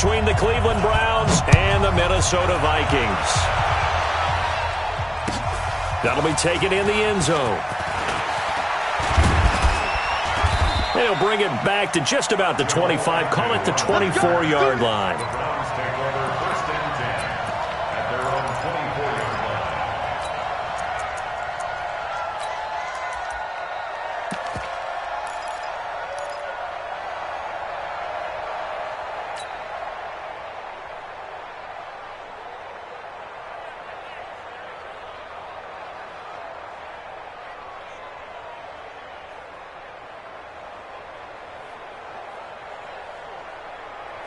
between the Cleveland Browns and the Minnesota Vikings. That'll be taken in the end zone. And he'll bring it back to just about the 25, call it the 24-yard line.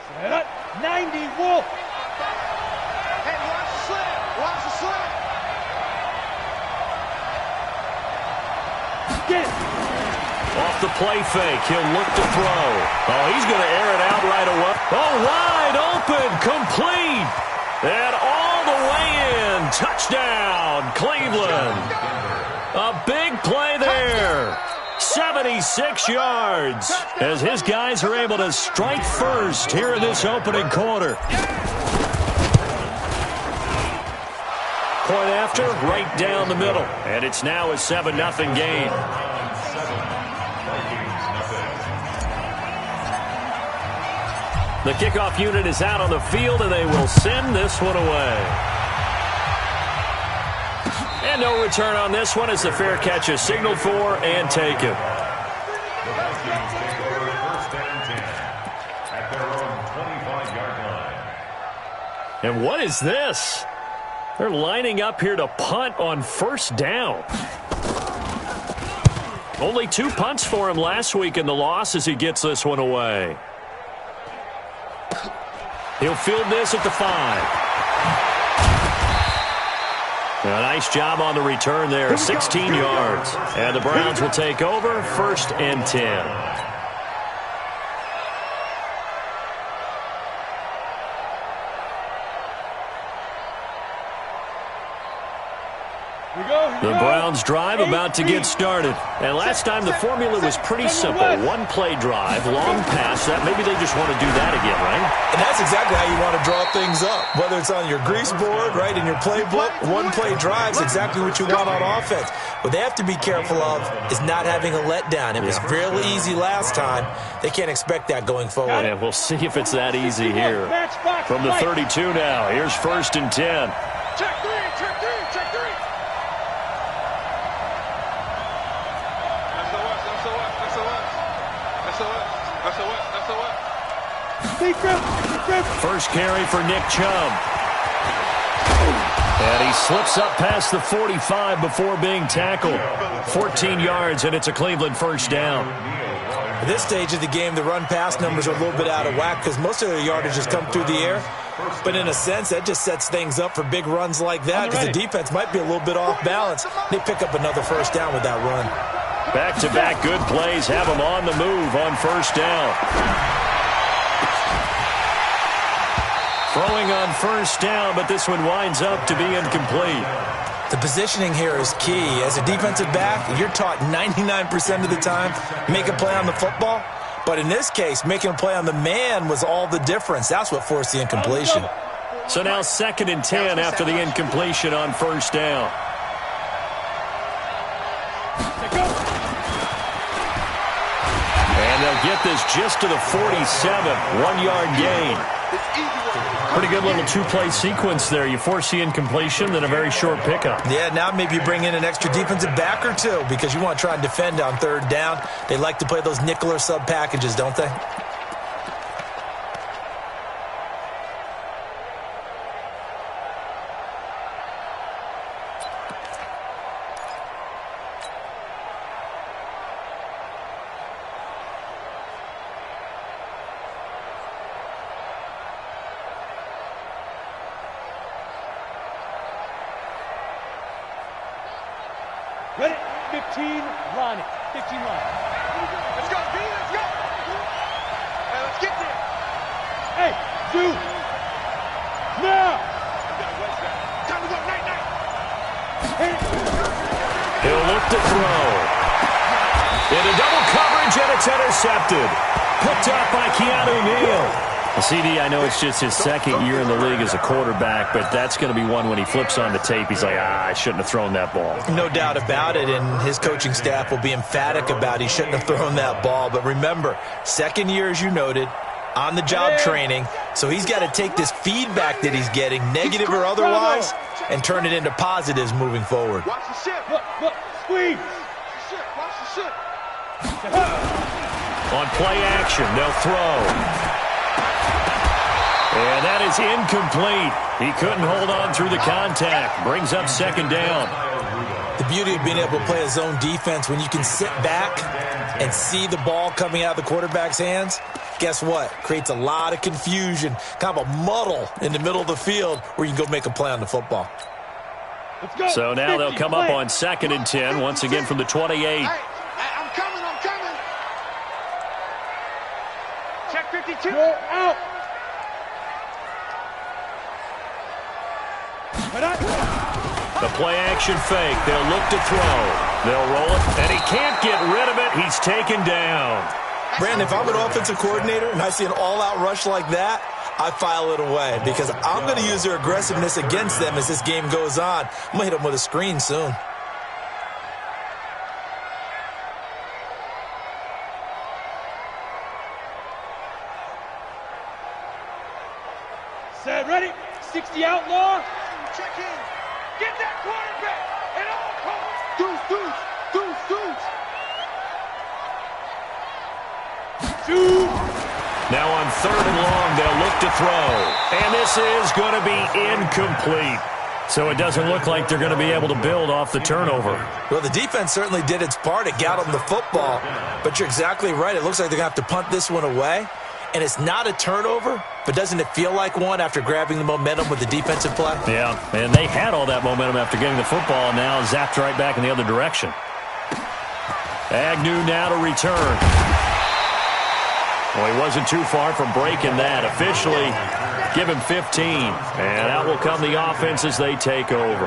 Set up, 90, Wolf. Hey, watch the slant, watch the slant. Get it. Off the play fake, he'll look to throw. Oh, he's going to air it out right away. Oh, wide open, complete. And all the way in, touchdown, Cleveland. A big play there. 76 yards as his guys are able to strike first here in this opening quarter. Point after, right down the middle. And it's now a 7-0 game. The kickoff unit is out on the field, and they will send this one away. And no return on this one as the fair catch is signaled for and taken. And what is this? They're lining up here to punt on first down. Only 2 punts for him last week in the loss as he gets this one away. He'll field this at the 5. A nice job on the return there, 16 yards. And the Browns will take over, 1st and 10. The Browns drive about to get started. And last time the formula was pretty simple. One play drive, long pass. That maybe they just want to do that again, right? And that's exactly how you want to draw things up. Whether it's on your grease board, right, in your playbook, one play drive is exactly what you want on offense. What they have to be careful of is not having a letdown. It was fairly easy last time. They can't expect that going forward. Yeah, we'll see if it's that easy here. From the 32 now, here's 1st and 10. Check 3, check 3, check 3. First carry for Nick Chubb. And he slips up past the 45 before being tackled. 14 yards, and it's a Cleveland first down. At this stage of the game, the run-pass numbers are a little bit out of whack because most of their yardage has come through the air. But in a sense, that just sets things up for big runs like that because the defense might be a little bit off balance. They pick up another first down with that run. Back-to-back good plays have them on the move on first down. Throwing on first down, but this one winds up to be incomplete. The positioning here is key. As a defensive back, you're taught 99% of the time, make a play on the football. But in this case, making a play on the man was all the difference. That's what forced the incompletion. So now 2nd and 10 after the incompletion on first down. And they'll get this just to the 47, 1-yard gain. Pretty good little 2-play sequence there. You force the incompletion, then a very short pickup. Yeah, now maybe you bring in an extra defensive back or two because you want to try and defend on 3rd down. They like to play those nickel or sub packages, don't they? Ready? 15, line it. 15 line. Let's go, B, let's go. Hey, let's get there. Hey, do. Now. Time to go, night. He'll look to throw. Into double coverage, and it's intercepted. Picked up by Keanu Neal. CD, I know it's just his second year in the league as a quarterback, but that's going to be one when he flips on the tape. He's like, I shouldn't have thrown that ball. No doubt about it, and his coaching staff will be emphatic about he shouldn't have thrown that ball. But remember, second year, as you noted, on-the-job training, so he's got to take this feedback that he's getting, negative or otherwise, and turn it into positives moving forward. Watch the ship. Look, squeeze. Watch the ship. On play action, they'll throw. And that is incomplete. He couldn't hold on through the contact. Brings up second down. The beauty of being able to play a zone defense, when you can sit back and see the ball coming out of the quarterback's hands, guess what? Creates a lot of confusion, kind of a muddle in the middle of the field where you can go make a play on the football. Let's go. So now they'll come up on 2nd and 10, once again from the 28. Hey, I'm coming. Check 52. Go out. The play action fake. They'll look to throw. They'll roll it, and he can't get rid of it. He's taken down. Brandon, if I'm an offensive coordinator and I see an all-out rush like that, I file it away because I'm going to use their aggressiveness against them as this game goes on. I'm going to hit them with a screen soon. Set, ready? 60 outlaw. Check in. Get that quarterback at all costs. Deuce. Shoot. Now on 3rd and long, they'll look to throw. And this is going to be incomplete. So it doesn't look like they're going to be able to build off the turnover. Well, the defense certainly did its part. It got them the football. But you're exactly right. It looks like they're going to have to punt this one away. And it's not a turnover, but doesn't it feel like one after grabbing the momentum with the defensive play? Yeah, and they had all that momentum after getting the football, and now zapped right back in the other direction. Agnew now to return. Well, he wasn't too far from breaking that. Officially, give him 15. And out will come the offense as they take over.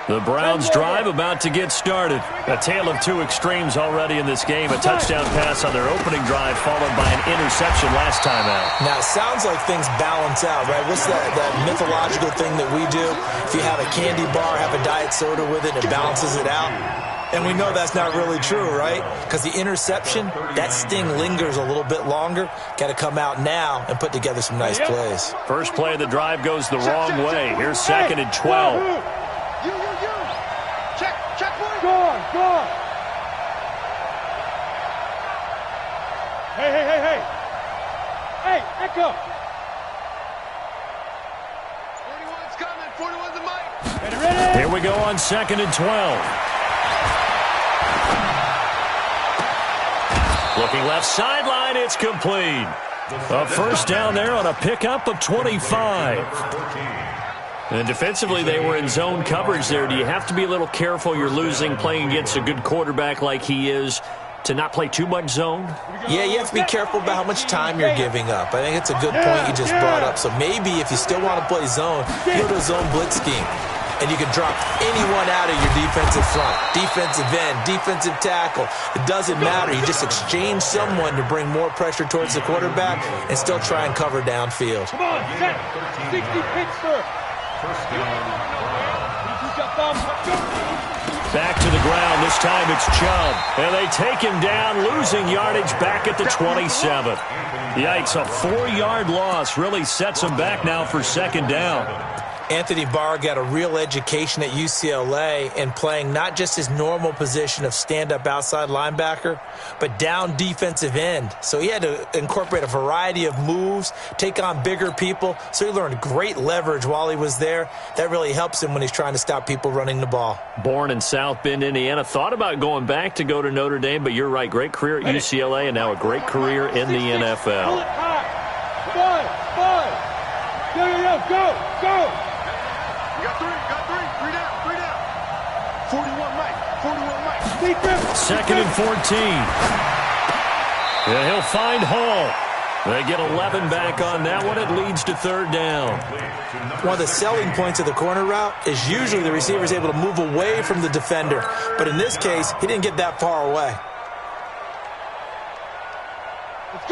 The Browns drive about to get started. A tale of two extremes already in this game. A touchdown pass on their opening drive followed by an interception last time out. Now, it sounds like things balance out, right? What's that mythological thing that we do? If you have a candy bar, have a diet soda with it, it balances it out. And we know that's not really true, right? Because the interception, that sting lingers a little bit longer. Got to come out now and put together some nice plays. First play of the drive goes the wrong way. Here's 2nd and 12. You. Check, boy. Go on. Hey. Hey, echo. 41's coming. 41's the mic. Ready. Here we go on 2nd and 12. Looking left sideline, it's complete. A first down there on a pickup of 25. And defensively, they were in zone coverage there. Do you have to be a little careful? You're losing, playing against a good quarterback like he is, to not play too much zone? Yeah, you have to be careful about how much time you're giving up. I think it's a good point you just brought up. So maybe if you still want to play zone, go to a zone blitz scheme. And you can drop anyone out of your defensive front, defensive end, defensive tackle. It doesn't matter. You just exchange someone to bring more pressure towards the quarterback and still try and cover downfield. Come on, set. 60 pitch, sir. Back to the ground. This time it's Chubb. And they take him down, losing yardage back at the 27. Yikes, a 4-yard loss really sets him back now for 2nd down. Anthony Barr got a real education at UCLA in playing not just his normal position of stand-up outside linebacker, but down defensive end. So he had to incorporate a variety of moves, take on bigger people. So he learned great leverage while he was there. That really helps him when he's trying to stop people running the ball. Born in South Bend, Indiana. Thought about going back to go to Notre Dame, but you're right. Great career at UCLA and now a great career in the NFL. Go! Got three down. 41 Mike. 2nd and 14. Yeah, he'll find Hall. They get 11 back on that one. It leads to 3rd down. One of the selling points of the corner route is usually the receiver is able to move away from the defender. But in this case, he didn't get that far away.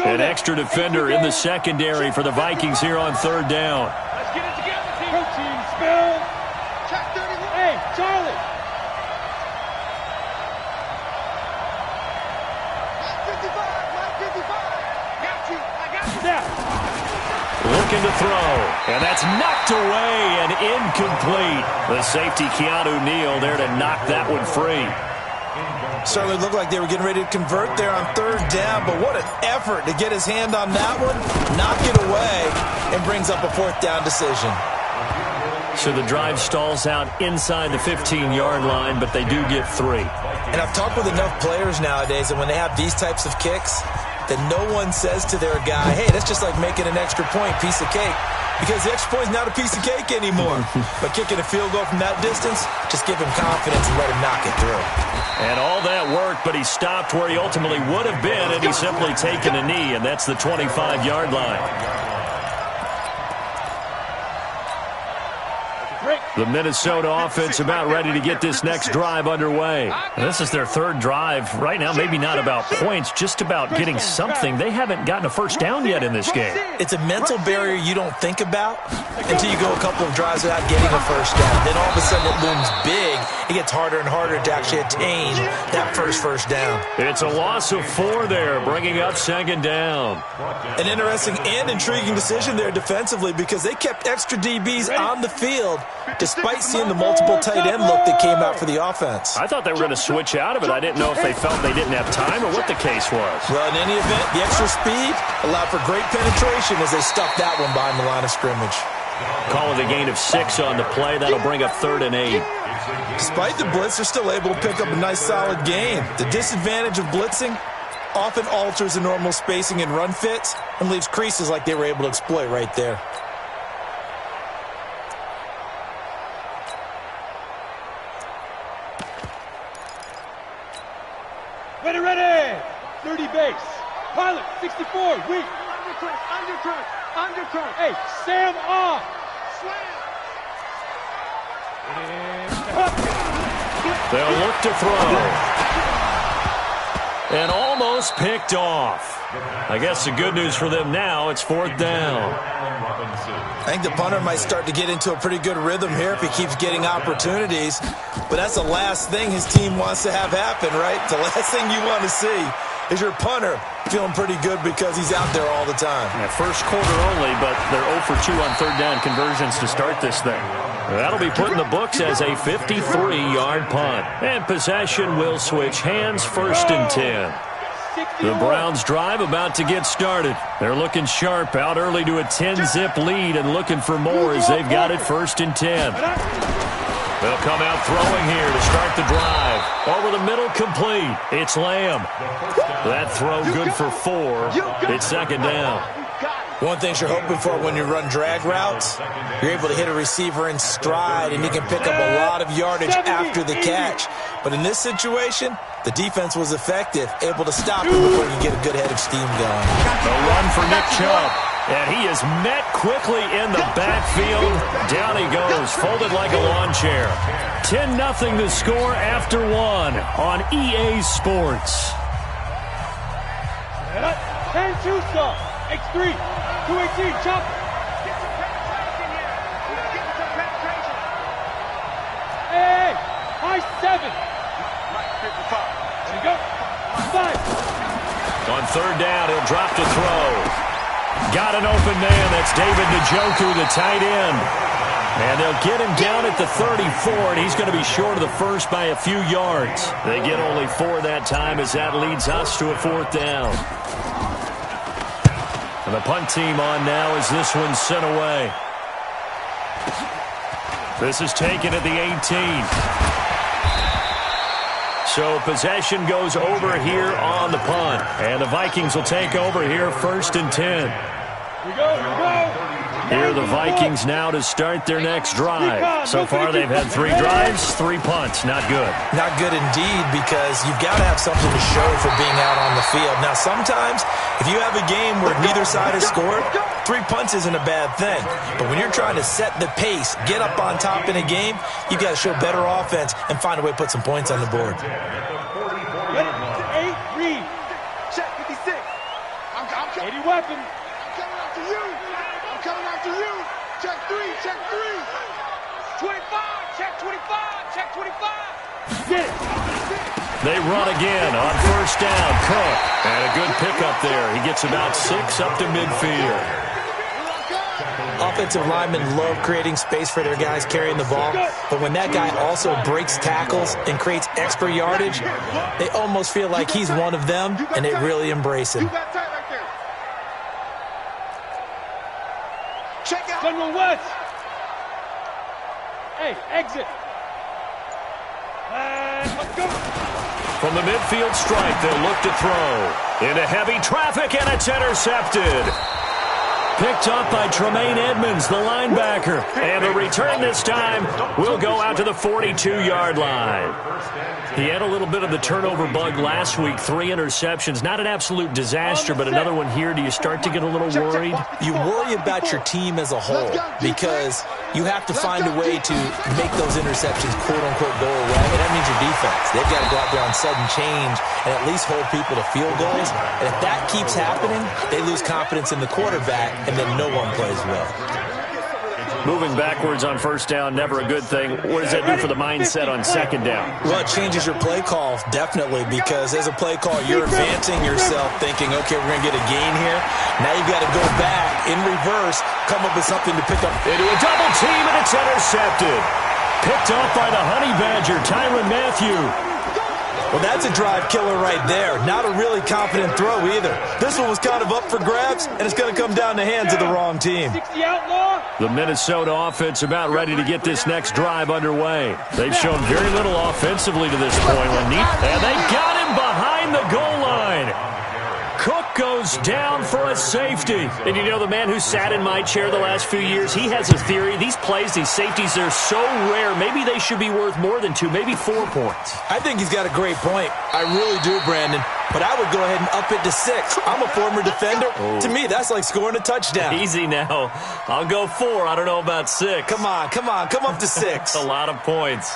An extra defender in the secondary for the Vikings here on third down. Let's get it together, team. Go team, spell. Check 31. Hey, Charlie. 55. Got you. I got you. Now. Looking to throw, and that's knocked away and incomplete. The safety, Keanu Neal, there to knock that one free. Certainly looked like they were getting ready to convert there on third down, but what an effort to get his hand on that one, knock it away, and brings up a fourth down decision. So the drive stalls out inside the 15-yard line, but they do get 3. And I've talked with enough players nowadays that when they have these types of kicks, that no one says to their guy, hey, that's just like making an extra point, piece of cake. Because the extra point is not a piece of cake anymore. But kicking a field goal from that distance, just give him confidence and let him knock it through. And all that worked, but he stopped where he ultimately would have been, and he's simply taken a knee, and that's the 25-yard line. The Minnesota offense about ready to get this next drive underway. And this is their third drive. Right now, maybe not about points, just about getting something. They haven't gotten a first down yet in this game. It's a mental barrier you don't think about until you go a couple of drives without getting a first down. Then all of a sudden it looms big. It gets harder and harder to actually attain that first down. It's a loss of 4 there, bringing up second down. An interesting and intriguing decision there defensively because they kept extra DBs on the field despite seeing the multiple tight end look that came out for the offense. I thought they were going to switch out of it. I didn't know if they felt they didn't have time or what the case was. Well, in any event, the extra speed allowed for great penetration as they stuffed that one behind the line of scrimmage. Call it a gain of 6 on the play. That'll bring up 3rd and 8. Despite the blitz, they're still able to pick up a nice solid gain. The disadvantage of blitzing often alters the normal spacing and run fits and leaves creases like they were able to exploit right there. Ready. 30 base. Pilot, 64, weak. Undercurrent. Hey, Sam off. Slam. They'll look to throw. And almost picked off. I guess the good news for them now, it's 4th down. I think the punter might start to get into a pretty good rhythm here if he keeps getting opportunities. But that's the last thing his team wants to have happen, right? The last thing you want to see is your punter feeling pretty good because he's out there all the time. Yeah, first quarter only, but they're 0 for 2 on third down conversions to start this thing. That'll be put in the books as a 53-yard punt. And possession will switch hands, 1st and 10. The Browns drive about to get started. They're looking sharp, out early to a 10-zip lead and looking for more as they've got it 1st and 10. They'll come out throwing here to start the drive. Over the middle, complete. It's Lamb. That throw good for 4. It's 2nd down. One thing you're hoping for when you run drag routes, you're able to hit a receiver in stride and you can pick up a lot of yardage after the catch. But in this situation, the defense was effective, able to stop him before you get a good head of steam going. A run for Nick Chubb. And he is met quickly in the backfield. Down he goes, folded like a lawn chair. 10-0 to score after 1 on EA Sports. And Tucson, X3, 218, chop. Get some penetration here. Get some penetration. Hey, high 7. Right, 55. There you go. 5. On third down, he'll drop to throw. Got an open man. That's David Njoku, the tight end. And they'll get him down at the 34, and he's going to be short of the first by a few yards. They get only 4 that time as that leads us to a 4th down. And the punt team on now as this one's sent away. This is taken at the 18. So possession goes over here on the punt. And the Vikings will take over here 1st and 10. Here we go. Here are the Vikings now to start their next drive. So far they've had 3 drives, 3 punts. Not good. Not good indeed, because you've got to have something to show for being out on the field. Now sometimes if you have a game where neither side has scored, 3 punts isn't a bad thing. But when you're trying to set the pace, get up on top in a game, you've got to show better offense and find a way to put some points on the board. 8, read. Check 56. 80 weapon. I'm coming after you. I'm coming after you. Check 3, check 3. 25, check 25, check 25. Get it. They run again on first down. Cook. And a good pickup there. He gets about 6 up to midfield. Offensive linemen love creating space for their guys carrying the ball, but when that guy also breaks tackles and creates extra yardage, they almost feel like he's one of them, and they really embrace him. Check out. General West. Hey, exit. Let's go. From the midfield stripe, they'll look to throw. Into heavy traffic, and it's intercepted. Picked up by Tremaine Edmonds, the linebacker. And the return this time will go out to the 42-yard line. He had a little bit of the turnover bug last week, 3 interceptions. Not an absolute disaster, but another one here. Do you start to get a little worried? You worry about your team as a whole because you have to find a way to make those interceptions, quote-unquote, go away. And that means your defense. They've got to go out there on sudden change and at least hold people to field goals. And if that keeps happening, they lose confidence in the quarterback, and then no one plays well. Moving backwards on first down, never a good thing. What does that do for the mindset on second down? Well, it changes your play call, definitely, because as a play call, you're advancing yourself thinking, okay, we're going to get a gain here. Now you've got to go back in reverse, come up with something to pick up. Into a double team, and it's intercepted. Picked off by the Honey Badger, Tyrann Mathieu. Well, that's a drive killer right there. Not a really confident throw either. This one was kind of up for grabs, and it's going to come down the hands of the wrong team. The Minnesota offense about ready to get this next drive underway. They've shown very little offensively to this point. And they got him behind the goal line. Cook goes down for a safety. And you know, the man who sat in my chair the last few years, he has a theory. These plays, these safeties, they're so rare. Maybe they should be worth more than 2, maybe 4 points. I think he's got a great point. I really do, Brandon. But I would go ahead and up it to 6. I'm a former defender. Oh. To me, that's like scoring a touchdown. Easy now. I'll go 4. I don't know about 6. Come on. Come up to 6. That's a lot of points.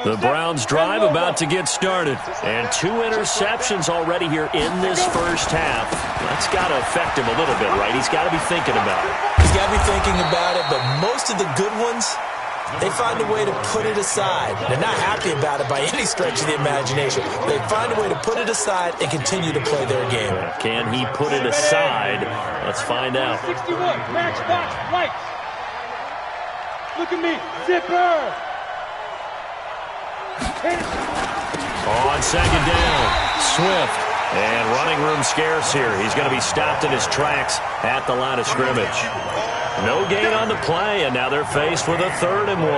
The Browns drive about to get started. And 2 interceptions already here in this first half. That's got to affect him a little bit, right? He's got to be thinking about it. He's got to be thinking about it, but most of the good ones, they find a way to put it aside. They're not happy about it by any stretch of the imagination. They find a way to put it aside and continue to play their game. Can he put it aside? Let's find out. 61, match box, right. Look at me, zipper. On second down, Swift. And running room scarce here. He's going to be stopped in his tracks at the line of scrimmage. No gain on the play, and now they're faced with a 3rd and 1.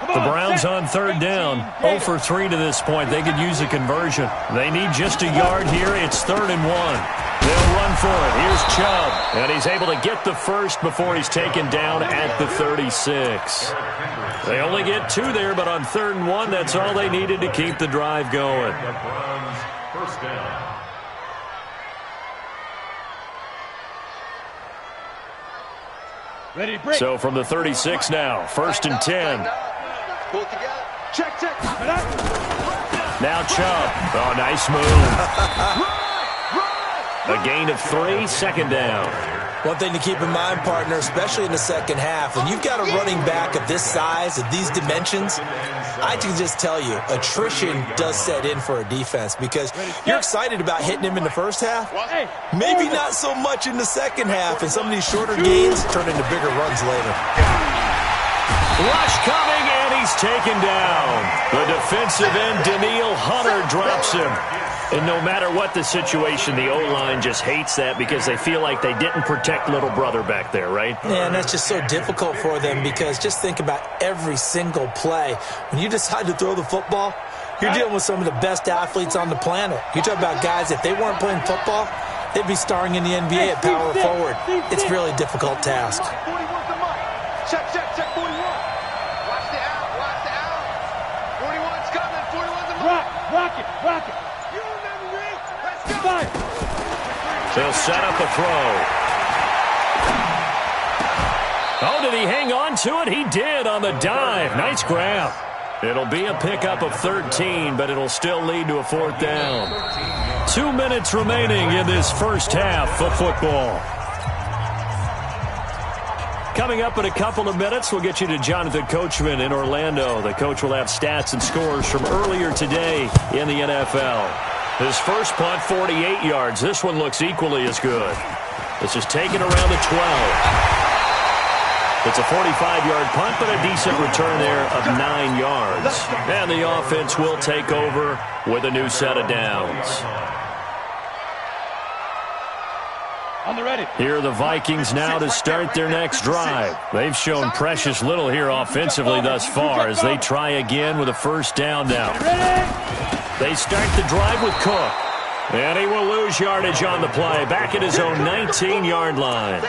The Browns on 3rd down, 0 for 3 to this point. They could use a conversion. They need just a yard here. It's 3rd and 1. They'll run for it. Here's Chubb, and he's able to get the first before he's taken down at the 36. They only get 2 there, but on 3rd and 1, that's all they needed to keep the drive going. First down. Ready, break. So from the 36 now, 1st and 10. Pull it together. Check. Now Chubb. Oh, nice move. A gain of 3, 2nd down. One thing to keep in mind, partner, especially in the second half, when you've got a running back of this size, of these dimensions, I can just tell you, attrition does set in for a defense because you're excited about hitting him in the first half. Maybe not so much in the second half, and some of these shorter gains turn into bigger runs later. Rush coming, and he's taken down. The defensive end, Daniil Hunter, drops him. And no matter what the situation, the O-line just hates that because they feel like they didn't protect little brother back there, right? Yeah, and that's just so difficult for them because just think about every single play. When you decide to throw the football, you're dealing with some of the best athletes on the planet. You talk about guys, if they weren't playing football, they'd be starring in the NBA at power forward. It's a really difficult task. 41's the mark. Check, 41. Watch the out. 41's coming. 41's the mark. Rock it. You remember me? Let's go. He'll set up a throw. Oh, did he hang on to it? He did on the dive. Nice grab. It'll be a pickup of 13, but it'll still lead to a fourth down. 2 minutes remaining in this first half of football. Coming up in a couple of minutes, we'll get you to Jonathan Coachman in Orlando. The coach will have stats and scores from earlier today in the NFL. His first punt, 48 yards. This one looks equally as good. This is taken around the 12. It's a 45-yard punt, but a decent return there of 9 yards. And the offense will take over with a new set of downs. On the ready. Here are the Vikings now to start their next drive. They've shown precious little here offensively thus far as they try again with a first down now. They start the drive with Cook. And he will lose yardage on the play. Back at his own 19-yard line.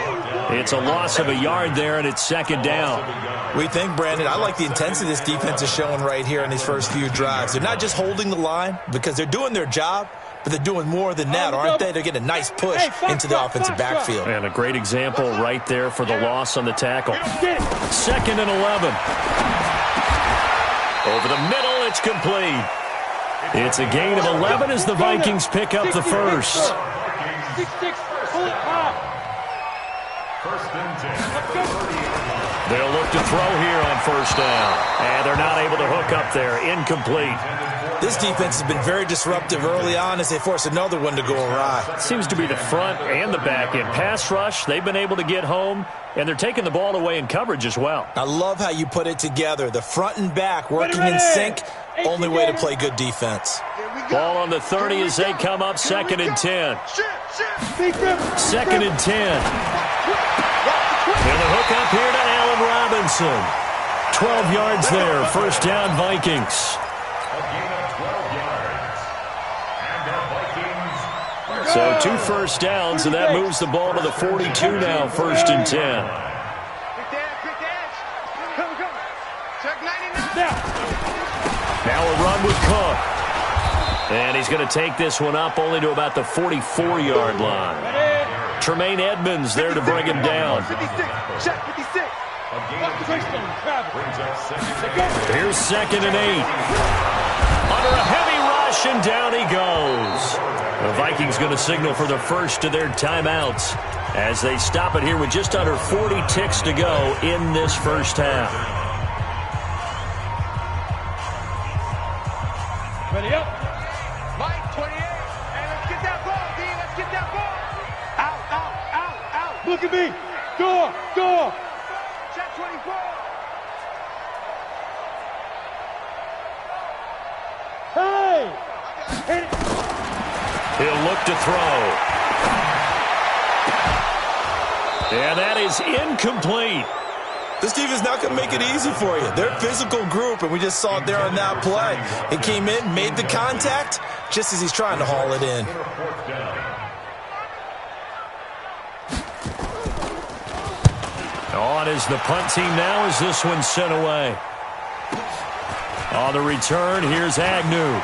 It's a loss of a yard there, and it's second down. We think, Brandon, I like the intensity this defense is showing right here in these first few drives. They're not just holding the line because they're doing their job, but they're doing more than that, aren't they? They're getting a nice push into the offensive backfield. And a great example right there for the loss on the tackle. Second and 11. Over the middle, it's complete. It's a gain of 11 as the Vikings pick up the first. First and 10. They'll look to throw here on first down. And they're not able to hook up there. Incomplete. This defense has been very disruptive early on as they force another one to go awry. Seems to be the front and the back end. Pass rush, they've been able to get home, and they're taking the ball away in coverage as well. I love how you put it together. The front and back working in sync. Only way to play good defense. Ball on the 30 as they come up second and 10. Second and 10. And a hook up here to Allen Robinson. 12 yards there. First down, Vikings. So 2 first downs, and that moves the ball to the 42 now, first and 10. Now a run with Cook. And he's going to take this one up only to about the 44-yard line. Tremaine Edmonds there to bring him down. Here's second and 8. Under a heavy rush, and down he goes. The Vikings going to signal for the first of their timeouts as they stop it here with just under 40 ticks to go in this first half. Ready up. Mike, 28. And let's get that ball, D. Let's get that ball. Out, out, out, out. Look at me. Door. Check 24. Hey. Hit it. He'll look to throw. And that is incomplete. This defense is not going to make it easy for you. They're a physical group, and we just saw it there on that play. It came in, made the contact, just as he's trying to haul it in. On is the punt team now as this one's sent away. On the return, here's Agnew.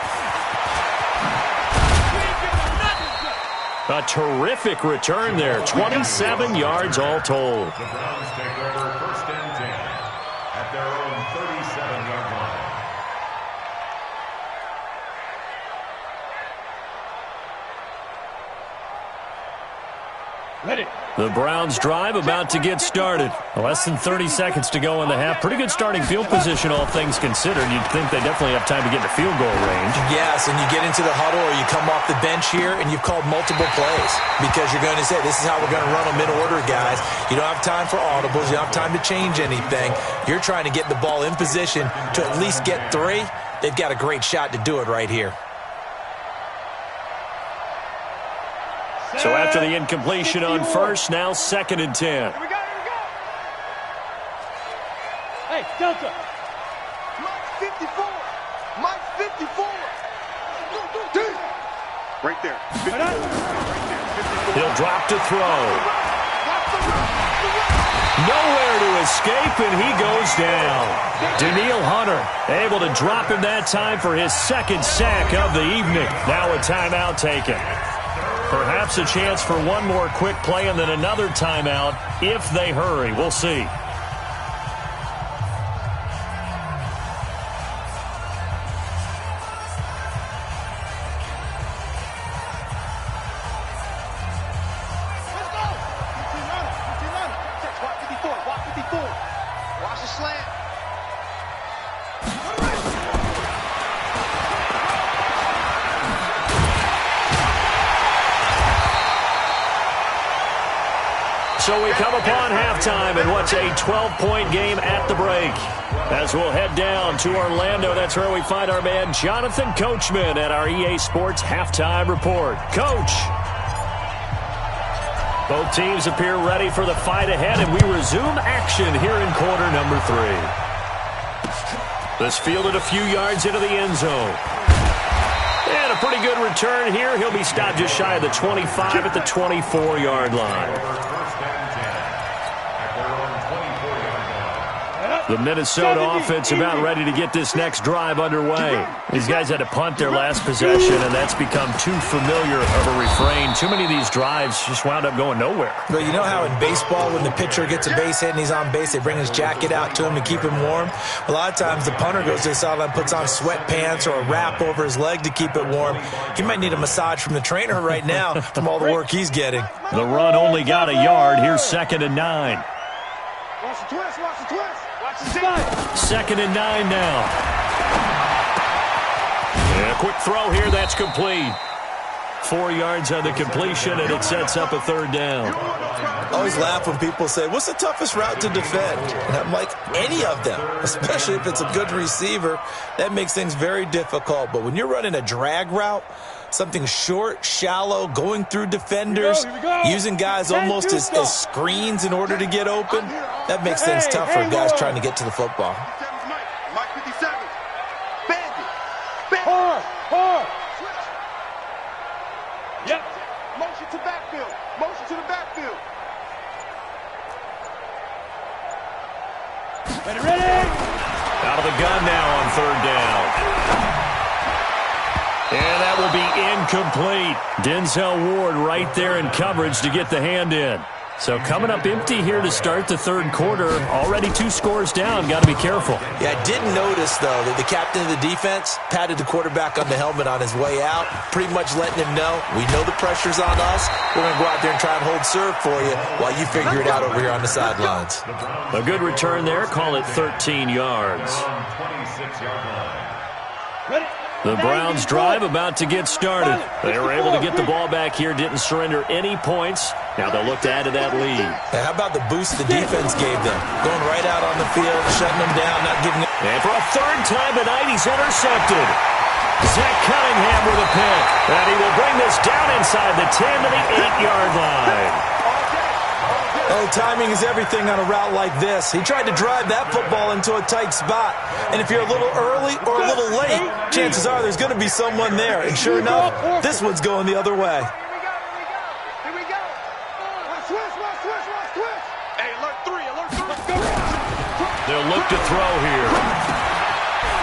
A terrific return there. 27 yards all told. The Browns take over first and 10 at their own 37-yard line. Ready. The Browns drive about to get started. Less than 30 seconds to go in the half. Pretty good starting field position, all things considered. You'd think they definitely have time to get to field goal range. Yes, and you get into the huddle or you come off the bench here and you've called multiple plays because you're going to say, this is how we're going to run them in order, guys. You don't have time for audibles. You don't have time to change anything. You're trying to get the ball in position to at least get 3. They've got a great shot to do it right here. So after the incompletion on first, now second and 10. Here we go. Hey, Delta. Mike 54. Mike 54. Right there. 54. Right there. 54. He'll drop to throw. Nowhere to escape, and he goes down. Danielle Hunter able to drop him that time for his second sack of the evening. Now a timeout taken. Perhaps a chance for one more quick play and then another timeout if they hurry. We'll see. Watch the slant. So we come upon halftime in what's a 12-point game at the break. As we'll head down to Orlando, that's where we find our man Jonathan Coachman at our EA Sports Halftime Report. Coach! Both teams appear ready for the fight ahead, and we resume action here in quarter number 3. This fielded a few yards into the end zone. And a pretty good return here. He'll be stopped just shy of the 25 at the 24-yard line. The Minnesota offense about ready to get this next drive underway. These guys had to punt their last possession, and that's become too familiar of a refrain. Too many of these drives just wound up going nowhere. Well, you know how in baseball, when the pitcher gets a base hit and he's on base, they bring his jacket out to him to keep him warm? A lot of times the punter goes to the sideline, puts on sweatpants or a wrap over his leg to keep it warm. He might need a massage from the trainer right now from all the work he's getting. The run only got a yard. Here's 2nd and 9. Watch the twist, watch the twist. Watch the seam. 2nd and 9 now. And a quick throw here, that's complete. 4 yards on the completion, and it sets up a 3rd down. I always laugh when people say, what's the toughest route to defend? And I'm like, any of them, especially if it's a good receiver. That makes things very difficult. But when you're running a drag route, something short, shallow, going through defenders, using guys almost as screens in order to get open, that makes things tough for guys trying to get to the football. Mike 57. Bandit. Hard. Yep. Motion to backfield. Motion to the backfield. Ready. Out of the gun now on 3rd down. And that will be incomplete. Denzel Ward right there in coverage to get the hand in. So coming up empty here to start the 3rd quarter. Already 2 scores down. Got to be careful. Yeah, I did notice, though, that the captain of the defense patted the quarterback on the helmet on his way out, pretty much letting him know, we know the pressure's on us. We're going to go out there and try and hold serve for you while you figure it out over here on the sidelines. A good return there. Call it 13 yards. The Browns drive about to get started. They were able to get the ball back here, didn't surrender any points. Now they'll look to add to that lead. Now, how about the boost the defense gave them? Going right out on the field, shutting them down, not giving them... And for a 3rd time tonight, he's intercepted. Zach Cunningham with a pick. And he will bring this down inside the 10 to the 8-yard line. Oh, timing is everything on a route like this. He tried to drive that football into a tight spot. And if you're a little early or a little late, chances are there's going to be someone there. And sure enough, this one's going the other way. Here we go. Twist. Hey, alert 3. They'll look to throw here.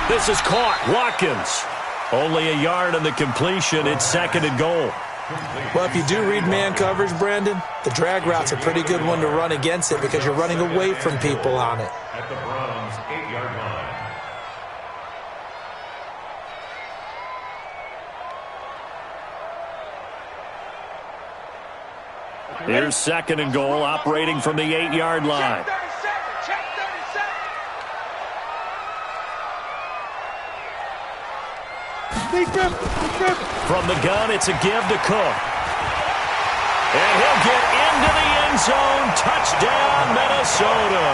This is caught. Watkins. Only a yard on the completion. It's 2nd and goal. Well, if you do read man coverage, Brandon, the drag route's a pretty good one to run against it because you're running away from people on it. At the Browns' 8-yard line. Here's 2nd and goal, operating from the 8-yard line. Check 37. From the gun, it's a give to Cook. And he'll get into the end zone. Touchdown, Minnesota.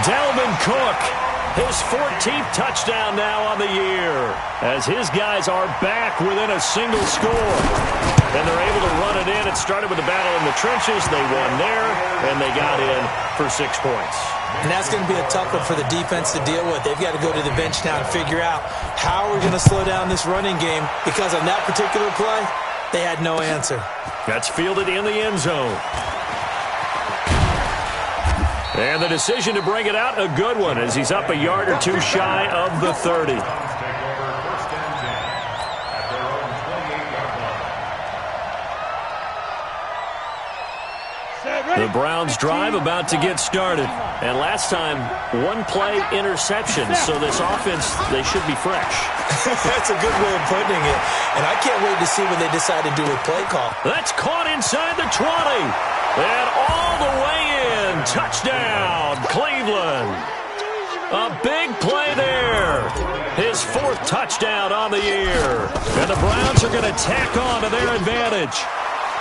Dalvin Cook, his 14th touchdown now on the year, as his guys are back within a single score. And they're able to run it in. It started with a battle in the trenches. They won there, and they got in for 6 points. And that's going to be a tough one for the defense to deal with. They've got to go to the bench now and figure out how we're going to slow down this running game, because on that particular play, they had no answer. That's fielded in the end zone. And the decision to bring it out, a good one, as he's up a yard or 2 shy of the 30. The Browns drive about to get started. And last time, one play interception. So this offense, they should be fresh. That's a good way of putting it. And I can't wait to see what they decide to do with play call. That's caught inside the 20. And all the way in. Touchdown, Cleveland. A big play there. His 4th touchdown on the year. And the Browns are going to tack on to their advantage.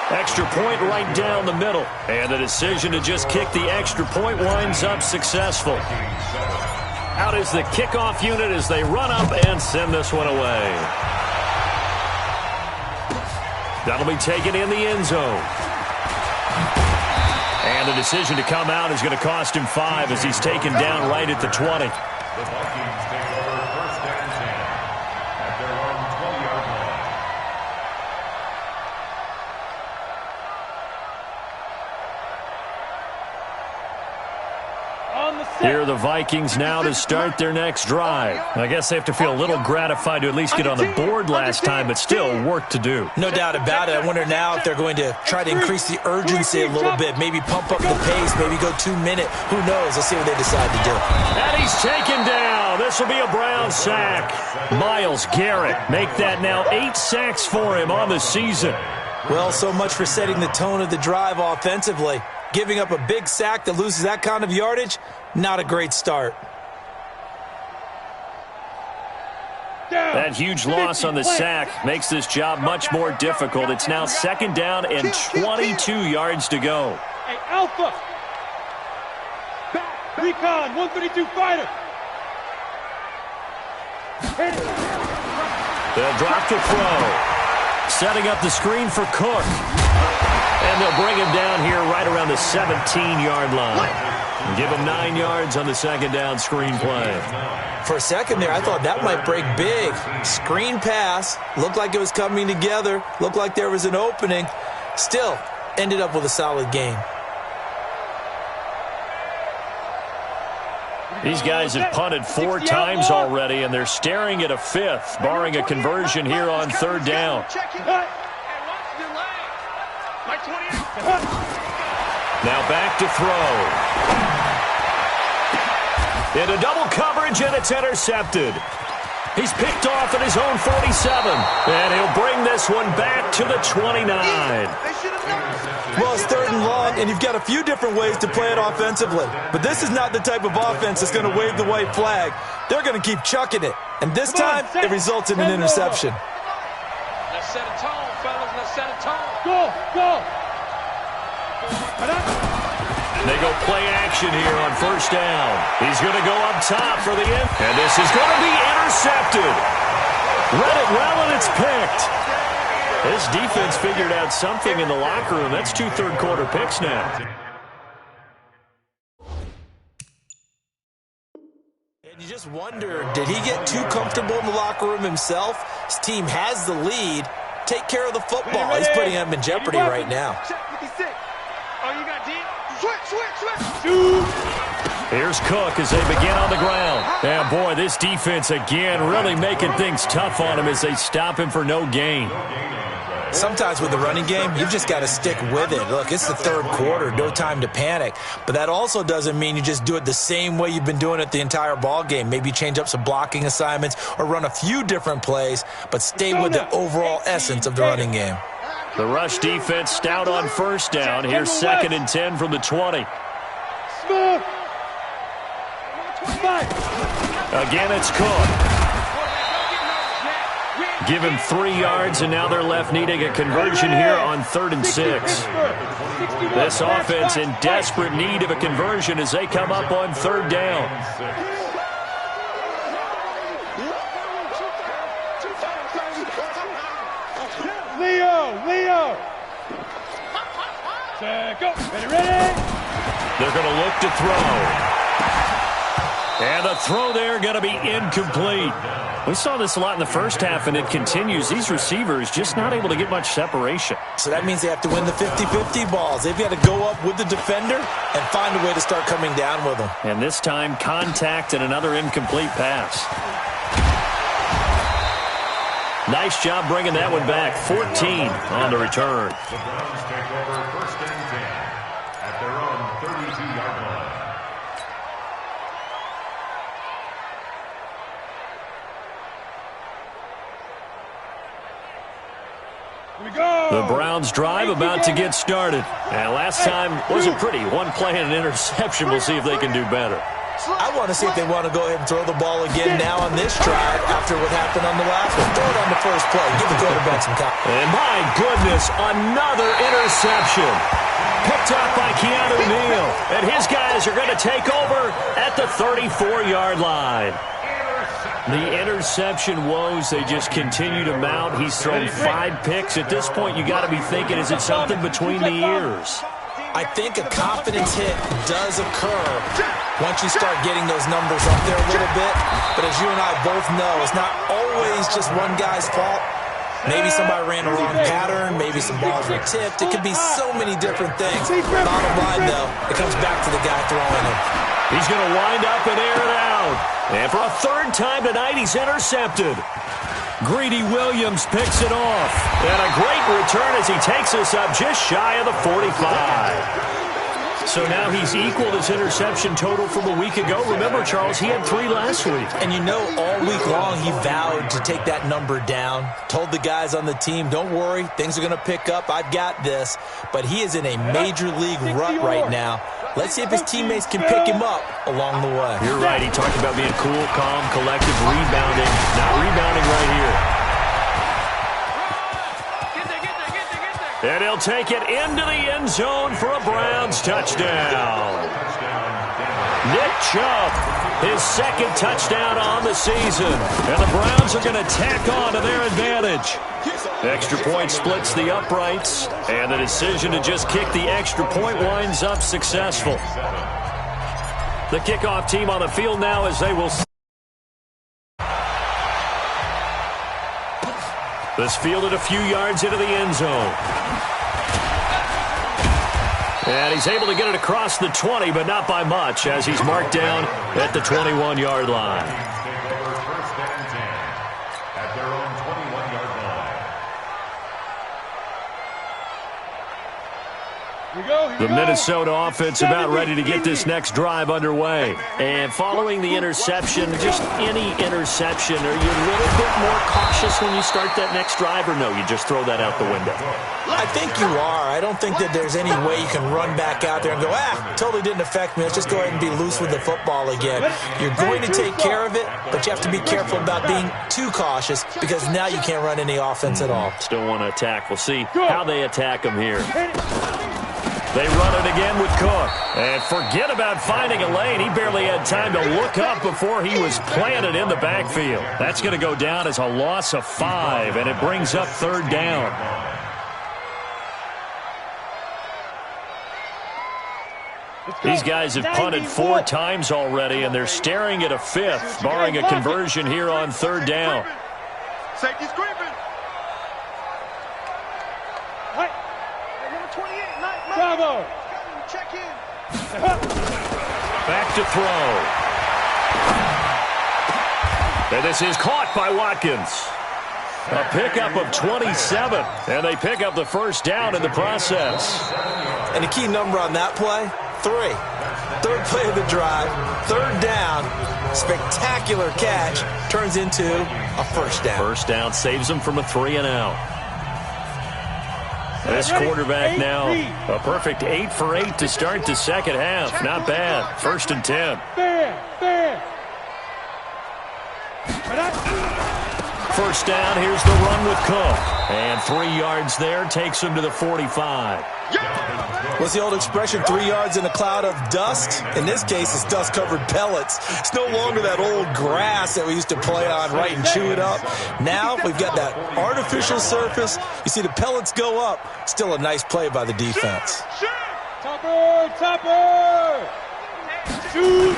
Extra point right down the middle. And the decision to just kick the extra point winds up successful. Out is the kickoff unit as they run up and send this one away. That'll be taken in the end zone. And the decision to come out is going to cost him 5 as he's taken down right at the 20. The Vikings take over 1st and 10 at their own 20-yard line. Here are the Vikings now to start their next drive. I guess they have to feel a little gratified to at least get on the board last time, but still work to do. No doubt about it. I wonder now if they're going to try to increase the urgency a little bit, maybe pump up the pace, maybe go 2-minute. Who knows? Let's see what they decide to do. And he's taken down. This will be a Brown sack. Myles Garrett make that now 8 sacks for him on the season. Well, so much for setting the tone of the drive offensively. Giving up a big sack that loses that kind of yardage, not a great start. That huge loss on the sack makes this job much more difficult. It's now 2nd down and 22 yards to go. Hey, Alpha! Back, recon, 132 fighter! They'll drop to throw. Setting up the screen for Cook. And they'll bring him down here right around the 17-yard line. Give him 9 yards on the 2nd down screen play. For a second there, I thought that might break big. Screen pass. Looked like it was coming together. Looked like there was an opening. Still, ended up with a solid game. These guys have punted 4 times already, and they're staring at a 5th, barring a conversion here on 3rd down. Now back to throw. Into double coverage, and it's intercepted. He's picked off at his own 47, and he'll bring this one back to the 29. Well, it's 3rd and long, and you've got a few different ways to play it offensively. But this is not the type of offense that's going to wave the white flag. They're going to keep chucking it. And this time, it results in an interception. Let's set a tone, fellas. Let's set a tone. Go! They go play action here on 1st down. He's going to go up top for the end. And this is going to be intercepted. Read it well, and it's picked. This defense figured out something in the locker room. That's 2 third-quarter picks now. And you just wonder, did he get too comfortable in the locker room himself? His team has the lead. Take care of the football. He's putting him in jeopardy right now. Oh, you got deep? Switch. Here's Cook as they begin on the ground. And, boy, this defense again really making things tough on him as they stop him for no gain. Sometimes with the running game, you've just got to stick with it. Look, it's the 3rd quarter, no time to panic. But that also doesn't mean you just do it the same way you've been doing it the entire ball game. Maybe change up some blocking assignments or run a few different plays, but stay with the overall essence of the running game. The rush defense stout on 1st down. Here's 2nd and 10 from the 20. Smooth! Again, it's Cook. Give him 3 yards, and now they're left needing a conversion here on 3rd and 6. This offense in desperate need of a conversion as they come up on 3rd down. Leo! Go! Ready? They're going to look to throw. And the throw there going to be incomplete. We saw this a lot in the first half, and it continues. These receivers just not able to get much separation. So that means they have to win the 50-50 balls. They've got to go up with the defender and find a way to start coming down with them. And this time, contact and another incomplete pass. Nice job bringing that one back. 14 on the return. The Browns take over 1st and 10 The Browns drive about to get started. And last time wasn't pretty. One play and an interception. We'll see if they can do better. I want to see if they want to go ahead and throw the ball again now on this drive after what happened on the last one. Throw it on the first play. Give the quarterback some confidence. And my goodness, another interception. Picked up by Keanu Neal. And his guys are going to take over at the 34-yard line. The interception woes, they just continue to mount. He's thrown 5 picks. At this point, you got to be thinking, is it something between the ears? I think a confidence hit does occur once you start getting those numbers up there a little bit. But as you and I both know, it's not always just one guy's fault. Maybe somebody ran a wrong pattern. Maybe some balls were tipped. It could be so many different things. Bottom line, though, it comes back to the guy throwing it. He's going to wind up and air it out. And for a third time tonight, he's intercepted. Greedy Williams picks it off. And a great return as he takes us up just shy of the 45. So now he's equaled his interception total from a week ago. Remember, Charles, he had 3 last week. And you know, all week long he vowed to take that number down. Told the guys on the team, don't worry, things are going to pick up. I've got this. But he is in a major league rut right now. Let's see if his teammates can pick him up along the way. You're right. He talked about being cool, calm, collective, rebounding. Not rebounding right here. And he'll take it into the end zone for a Browns touchdown. Nick Chubb, his second touchdown on the season. And the Browns are going to tack on to their advantage. Extra point splits the uprights. And the decision to just kick the extra point winds up successful. The kickoff team on the field now as they will... This fielded a few yards into the end zone. And he's able to get it across the 20, but not by much, as he's marked down at the 21-yard line. First and 10 at their own 21-yard line. The Minnesota offense about ready to get this next drive underway. And following the interception, just any interception, are you a little bit more cautious when you start that next drive, or no, you just throw that out the window? I think you are. I don't think that there's any way you can run back out there and go, totally didn't affect me. Let's just go ahead and be loose with the football again. You're going to take care of it, but you have to be careful about being too cautious because now you can't run any offense at all. Still want to attack. We'll see how they attack him here. They run it again with Cook. And forget about finding a lane. He barely had time to look up before he was planted in the backfield. That's going to go down as a loss of 5, and it brings up third down. These guys have punted 4 times already, and they're staring at a 5th, barring a conversion here on third down. Safety's creeping. Bravo! Check in. Back to throw. And this is caught by Watkins. A pickup of 27, and they pick up the first down in the process. And the key number on that play, 3. Third play of the drive, third down, spectacular catch, turns into a first down. First down saves them from a 3-and-out. This quarterback now, a perfect 8 for 8 to start the second half. Not bad. 1st and 10. First down, here's the run with Cook. And 3 yards there takes him to the 45. What's the old expression, 3 yards in a cloud of dust? In this case, it's dust-covered pellets. It's no longer that old grass that we used to play on, right, and chew it up. Now we've got that artificial surface. You see the pellets go up. Still a nice play by the defense. Topper! Shoot!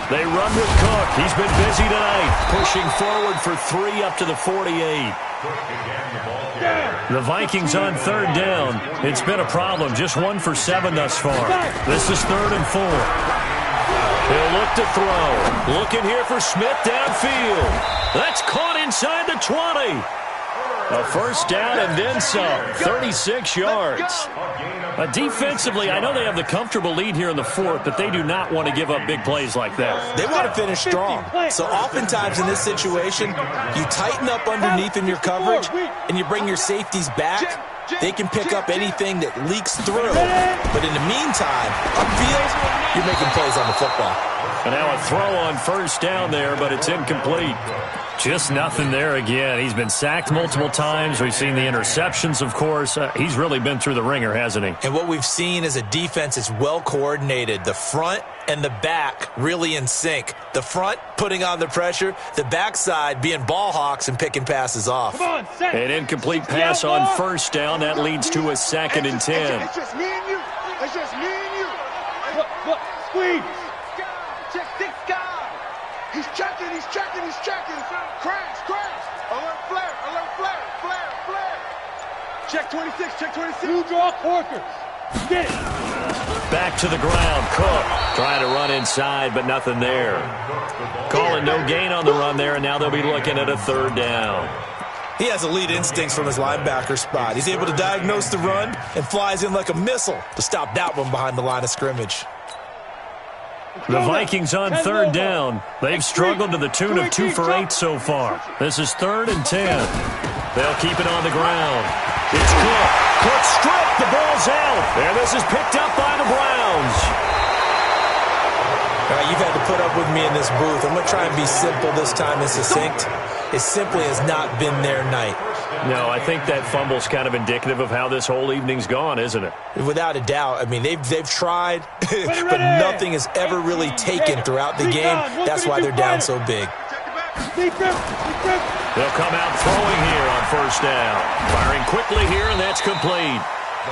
They run with Cook. He's been busy tonight, pushing forward for 3 up to the 48. The Vikings on third down. It's been a problem. Just 1 for 7 thus far. This is 3rd and 4. He'll look to throw. Looking here for Smith downfield. That's caught inside the 20. A first down and then some, 36 yards. Defensively, I know they have the comfortable lead here in the fourth, but they do not want to give up big plays like that. They want to finish strong. So oftentimes in this situation, you tighten up underneath in your coverage, and you bring your safeties back. They can pick up anything that leaks through. But in the meantime, upfield, you're making plays on the football. And now a throw on first down there, but it's incomplete. Just nothing there again. He's been sacked multiple times. We've seen the interceptions, of course. He's really been through the ringer, hasn't he? And what we've seen is a defense that's well coordinated. The front and the back really in sync. The front putting on the pressure, the backside being ball hawks and picking passes off. An incomplete pass on first down. That leads to a 2nd and 10. It's just me and you. It's just me and you. Look, squeeze. Check this guy. He's checking. Crash. Alert flare. Check 26. You draw Corker. Get it. Back to the ground. Cook trying to run inside, but nothing there. Calling no gain on the run there, and now they'll be looking at a 3rd down. He has elite instincts from his linebacker spot. He's able to diagnose the run and flies in like a missile to stop that one behind the line of scrimmage. The Vikings on 3rd down. They've struggled to the tune of 2 for 8 so far. This is 3rd and 10. They'll keep it on the ground. It's Cook. Cook stripped. The ball's out. And this is picked up by the Browns. All right, you've had to put up with me in this booth. I'm going to try and be simple this time and succinct. It simply has not been their night. No, I think that fumble's kind of indicative of how this whole evening's gone, isn't it? Without a doubt. I mean, they've tried, but nothing has ever really taken throughout the game. That's why they're down so big. They'll come out throwing here on first down. Firing quickly here, and that's complete.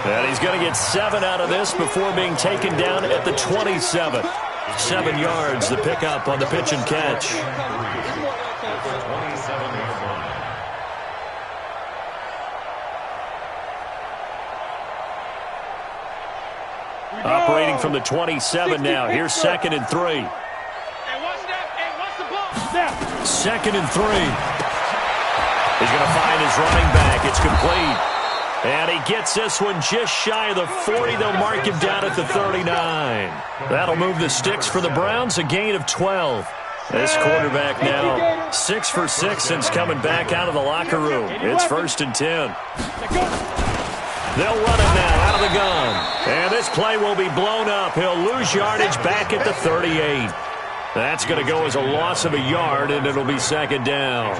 And he's going to get 7 out of this before being taken down at the 27. 7 yards, the pickup on the pitch and catch. Operating from the 27 now. Here's 2nd and 3. Hey, watch that. Hey, watch the ball. 2nd and 3. He's going to find his running back. It's complete. And he gets this one just shy of the 40. They'll mark him down at the 39. That'll move the sticks for the Browns, a gain of 12. This quarterback now 6 for 6 since coming back out of the locker room. It's 1st and 10. They'll run it now out of the gun. And this play will be blown up. He'll lose yardage back at the 38. That's going to go as a loss of a yard, and it'll be 2nd down.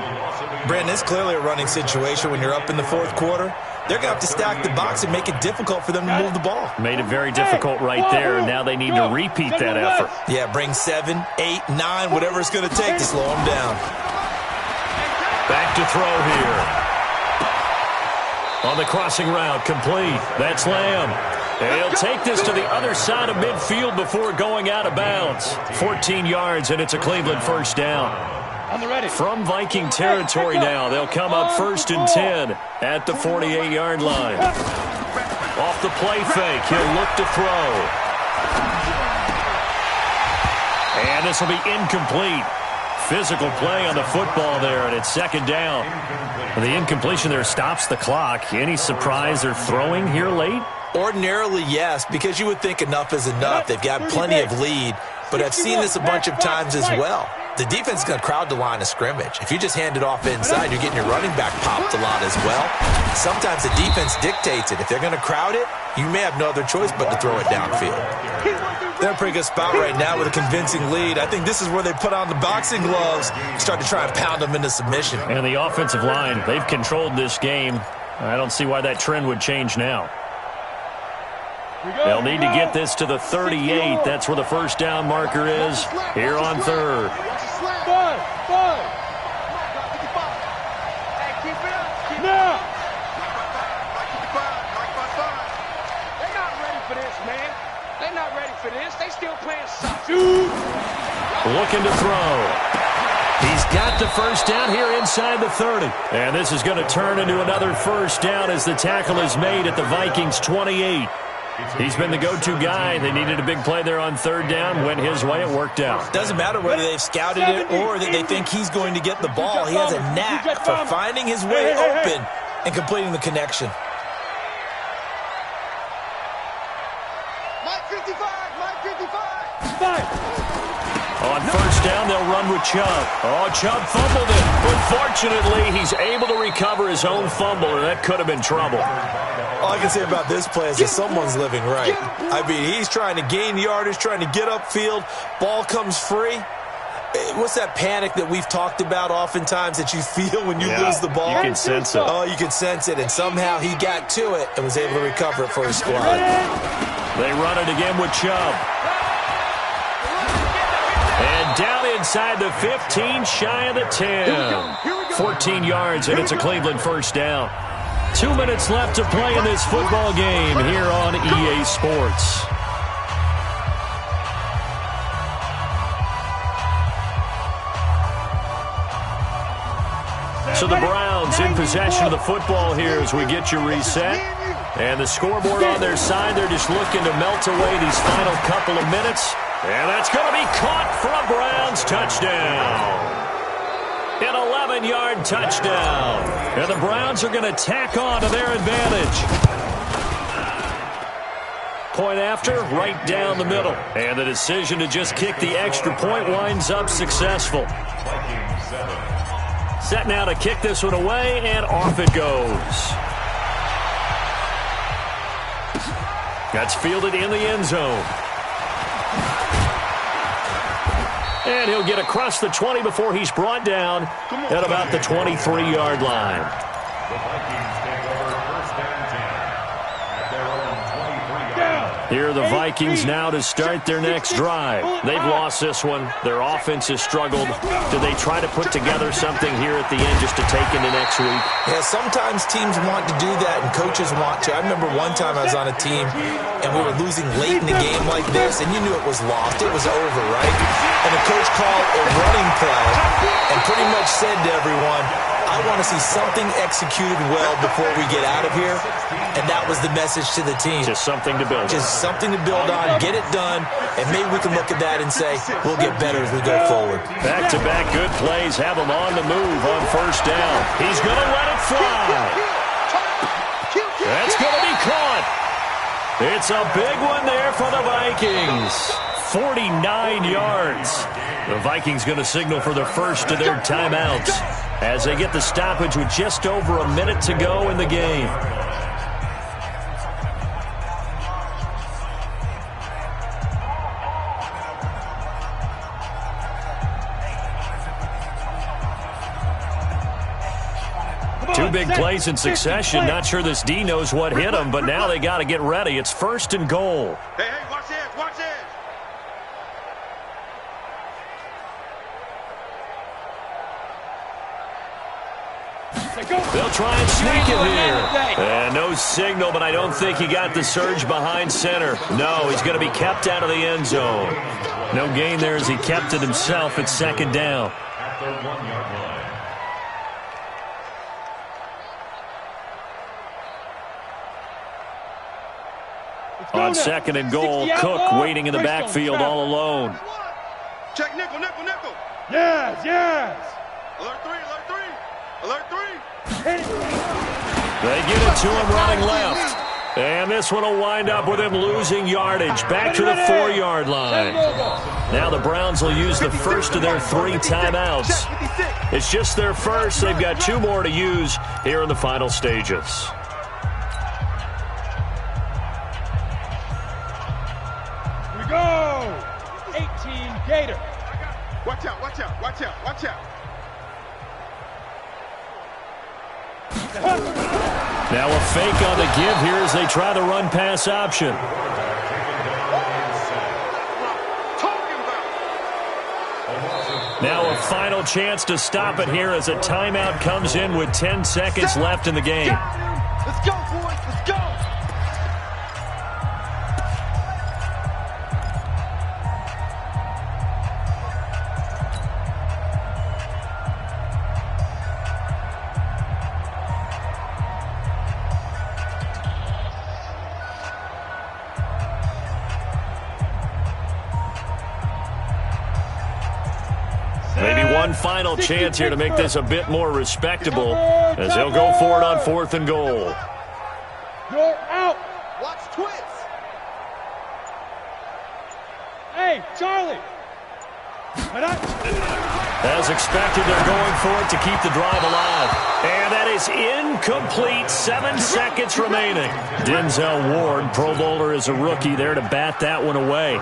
Brandon, it's clearly a running situation when you're up in the 4th quarter. They're going to have to stack the box and make it difficult for them to move the ball. Made it very difficult right there, and now they need to repeat that effort. Yeah, bring 7, 8, 9, whatever it's going to take to slow them down. Back to throw here. On the crossing route, complete. That's Lamb. And he'll take this to the other side of midfield before going out of bounds. 14 yards, and it's a Cleveland first down. From Viking territory now, they'll come up 1st and 10 at the 48-yard line. Off the play fake, he'll look to throw. And this will be incomplete. Physical play on the football there, and it's 2nd down. The incompletion there stops the clock. Any surprise they're throwing here late? Ordinarily, yes, because you would think enough is enough. They've got plenty of lead, but I've seen this a bunch of times as well. The defense is going to crowd the line of scrimmage. If you just hand it off inside, you're getting your running back popped a lot as well. Sometimes the defense dictates it. If they're going to crowd it, you may have no other choice but to throw it downfield. They're in a pretty good spot right now with a convincing lead. I think this is where they put on the boxing gloves, start to try and pound them into submission. And the offensive line, they've controlled this game. I don't see why that trend would change now. They'll need to get this to the 38. That's where the first down marker is here on 3rd. Now. They're not ready for this, man. They're not ready for this. They still playing soccer. Looking to throw. He's got the first down here inside the 30. And this is going to turn into another first down as the tackle is made at the Vikings' 28. He's been the go-to guy. They needed a big play there on 3rd down. Went his way. It worked out. Doesn't matter whether they've scouted it or that they think he's going to get the ball. He has a knack for finding his way open and completing the connection. Mike 55, Mike 55. On first down, they'll run with Chubb. Oh, Chubb fumbled it. But fortunately, he's able to recover his own fumble, and that could have been trouble. All I can say about this play is that someone's living right. I mean, he's trying to gain yardage, trying to get upfield. Ball comes free. What's that panic that we've talked about oftentimes that you feel when you lose the ball? You can sense it. Oh, you can sense it, and somehow he got to it and was able to recover it for his squad. They run it again with Chubb. And down inside the 15, shy of the 10. 14 yards, and it's a Cleveland first down. 2 minutes left to play in this football game here on EA Sports. So the Browns in possession of the football here as we get you reset. And the scoreboard on their side, they're just looking to melt away these final couple of minutes. And that's going to be caught for a Browns touchdown. An 11-yard touchdown. And the Browns are going to tack on to their advantage. Point after, right down the middle. And the decision to just kick the extra point winds up successful. Set now to kick this one away, and off it goes. That's fielded in the end zone. And he'll get across the 20 before he's brought down at about the 23-yard line. The Vikings take over first and 10 at their own 23-yard line. Here are the Vikings now to start their next drive. They've lost this one. Their offense has struggled. Do they try to put together something here at the end just to take into next week? Yeah, sometimes teams want to do that and coaches want to. I remember one time I was on a team and we were losing late in the game like this, and you knew it was lost. It was over, right? And the coach called a running play and pretty much said to everyone, I want to see something executed well before we get out of here. And that was the message to the team. Just something to build on. Just something to build on, get it done, and maybe we can look at that and say, we'll get better as we go forward. Back-to-back good plays have him on the move on first down. He's going to let it fly. That's going to be caught. It's a big one there for the Vikings. 49 yards. The Vikings going to signal for the first of their timeouts as they get the stoppage with just over a minute to go in the game. Two big plays in succession. Not sure this D knows what hit him, but now they got to get ready. It's first and goal. Hey, watch this, watch this. They'll try and sneak it here. And no signal, but I don't think he got the surge behind center. No, he's going to be kept out of the end zone. No gain there as he kept it himself at second down. At the 1-yard line. On second and goal, Cook waiting in the backfield all alone. Check nickel, nickel, nickel. Yes, yes. Alert 3, alert 3. Alert 3. They get it to him running left. And this one will wind up with him losing yardage back to the 4-yard line. Now the Browns will use the first of their 3 timeouts. It's just their first. They've got 2 more to use here in the final stages. Here we go. 18 Gator. Watch out, watch out, watch out, watch out. Now a fake on the give here as they try the run-pass option. Now a final chance to stop it here as a timeout comes in with 10 seconds left in the game. Let's go, boys, let's go. one final chance here to make this a bit more respectable as they'll go for it on 4th and goal. You're out. Watch twins. Hey, Charlie. As expected, they're going for it to keep the drive alive. And that is incomplete. 7 seconds remaining. Denzel Ward, Pro Bowler as a rookie, there to bat that one away.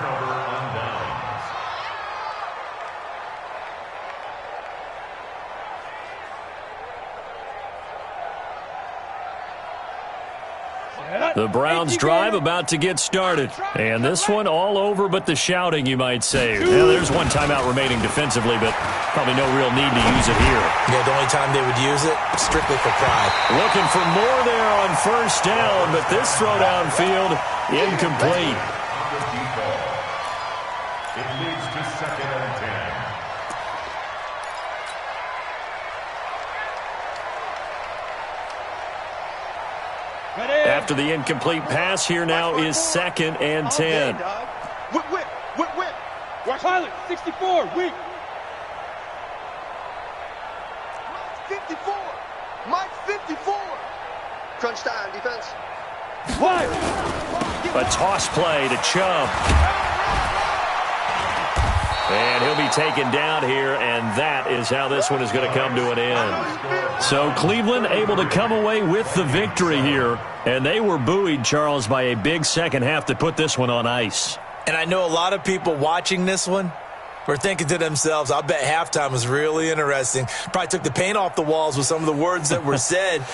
The Browns drive about to get started. And this one all over but the shouting, you might say. Well, there's one timeout remaining defensively, but probably no real need to use it here. Yeah, the only time they would use it, strictly for pride. Looking for more there on 1st down, but this throw downfield, incomplete. It leads to 2nd and 10. After the incomplete pass, here now is 2nd and 10. Whip, whip, whip, whip. Watch Pilot, 64, weak. Mike 54. Mike 54. Crunch time, defense. Wide. A toss play to Chubb. And he'll be taken down here, and that is how this one is going to come to an end. So Cleveland able to come away with the victory here, and they were buoyed, Charles, by a big second half that put this one on ice. And I know a lot of people watching this one were thinking to themselves, I bet halftime was really interesting. Probably took the paint off the walls with some of the words that were said.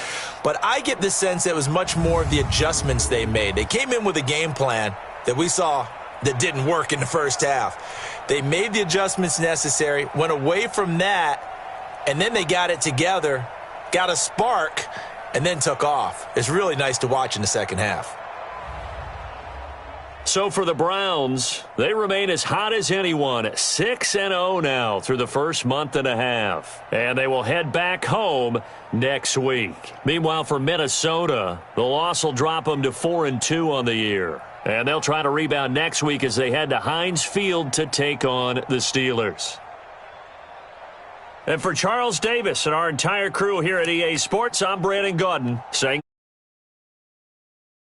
But I get the sense it was much more of the adjustments they made. They came in with a game plan that we saw that didn't work in the first half. They made the adjustments necessary, went away from that, and then they got it together, got a spark, and then took off. It's really nice to watch in the second half. So for the Browns, they remain as hot as anyone, 6-0 now through the first month and a half. And they will head back home next week. Meanwhile, for Minnesota, the loss will drop them to 4-2 on the year. And they'll try to rebound next week as they head to Heinz Field to take on the Steelers. And for Charles Davis and our entire crew here at EA Sports, I'm Brandon Gaudin saying